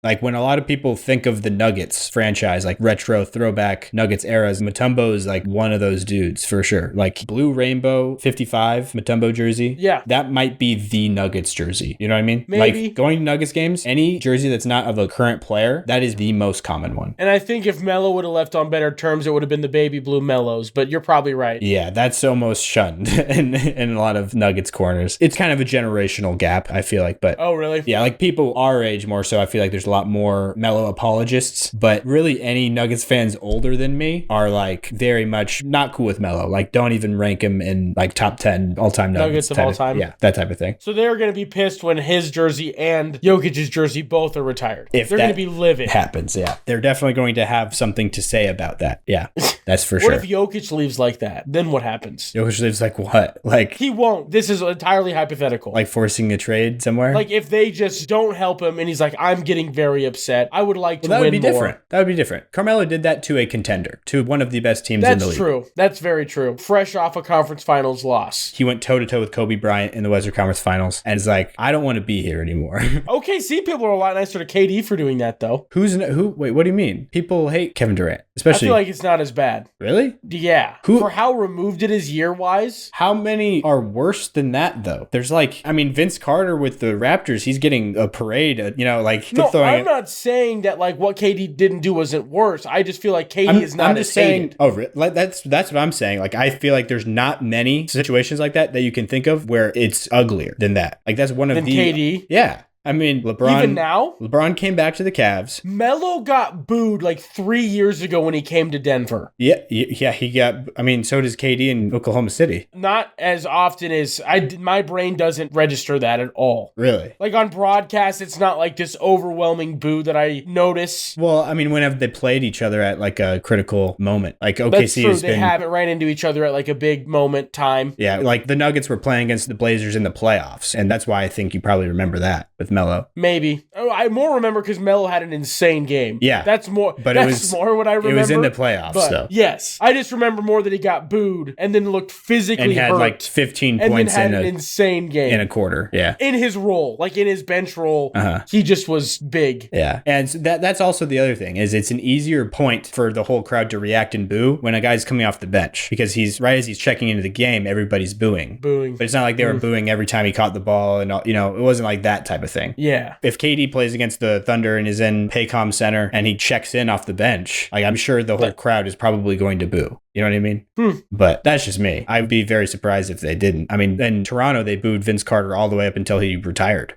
Like when a lot of people think of the Nuggets franchise, like retro throwback Nuggets eras, Mutombo is like one of those dudes for sure. Like blue rainbow 55 Mutombo jersey. Yeah. That might be the Nuggets jersey. You know what I mean? Maybe. Like going to Nuggets games, any jersey that's not of a current player, that is the most common one. And I think if Melo would have left on better terms, it would have been the baby blue Melos, but you're probably right. Yeah, that's almost shunned in a lot of Nuggets corners. It's kind of a generational gap, I feel like. But oh, really? Yeah, like people our age more so, I feel like there's a lot more Melo apologists, but really any Nuggets fans older than me are like very much not cool with Melo. Like don't even rank him in like top 10 all-time Nuggets of all time. Yeah, that type of thing. So they're going to be pissed when his jersey and Jokic's jersey both are retired. If they're going to be livid. Happens, yeah. They're definitely going to have something to say about that. Yeah, that's for sure. What if Jokic leaves like that? Then what happens? Jokic leaves like what? Like he won't. This is entirely hypothetical. Like forcing a trade somewhere? Like if they just don't help him and he's like, I'm getting very upset. I would like to win more. That would be different. That would be different. Carmelo did that to a contender, to one of the best teams in the league. That's true. That's very true. Fresh off a conference finals loss. He went toe-to-toe with Kobe Bryant in the Western Conference Finals and is like, I don't want to be here anymore. OKC people are a lot nicer to KD for doing that, though. Wait, what do you mean? People hate Kevin Durant, especially. I feel like it's not as bad. Really? Yeah. For how removed it is year-wise. How many are worse than that, though? There's like, I mean, Vince Carter with the Raptors, he's getting a parade, like. No, I'm not saying that like what KD didn't do wasn't worse. I just feel like KD is not as hated. That's what I'm saying. Like, I feel like there's not many situations like that you can think of where it's uglier than that. Like, that's one of the... KD? Yeah. I mean, LeBron... Even now? LeBron came back to the Cavs. Melo got booed like 3 years ago when he came to Denver. Yeah, he got... I mean, so does KD in Oklahoma City. Not as often as... My brain doesn't register that at all. Really? Like on broadcast, it's not like this overwhelming boo that I notice. Well, I mean, whenever they played each other at like a critical moment. Like OKC That's true. has They haven't ran into each other at like a big moment time. Yeah, like the Nuggets were playing against the Blazers in the playoffs. And that's why I think you probably remember that with Melo. Maybe. I more remember because Melo had an insane game. Yeah. That's more what I remember. It was in the playoffs, though. Yes. I just remember more that he got booed and then looked physically and had hurt. Like 15 and points then had an insane game. In a quarter, yeah. In his role, like in his bench role, he just was big. Yeah. And that's also the other thing, is it's an easier point for the whole crowd to react and boo when a guy's coming off the bench. Because right as he's checking into the game, everybody's booing. But it's not like they were booing every time he caught the ball and, it wasn't like that type of thing. Yeah. If KD plays against the Thunder and is in Paycom Center and he checks in off the bench, like I'm sure the whole crowd is probably going to boo. You know what I mean? But that's just me. I'd be very surprised if they didn't. I mean, in Toronto, they booed Vince Carter all the way up until he retired.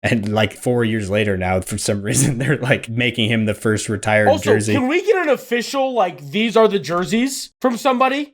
And like 4 years later now, for some reason, they're like making him the first retired jersey. Can we get an official, like, these are the jerseys from somebody?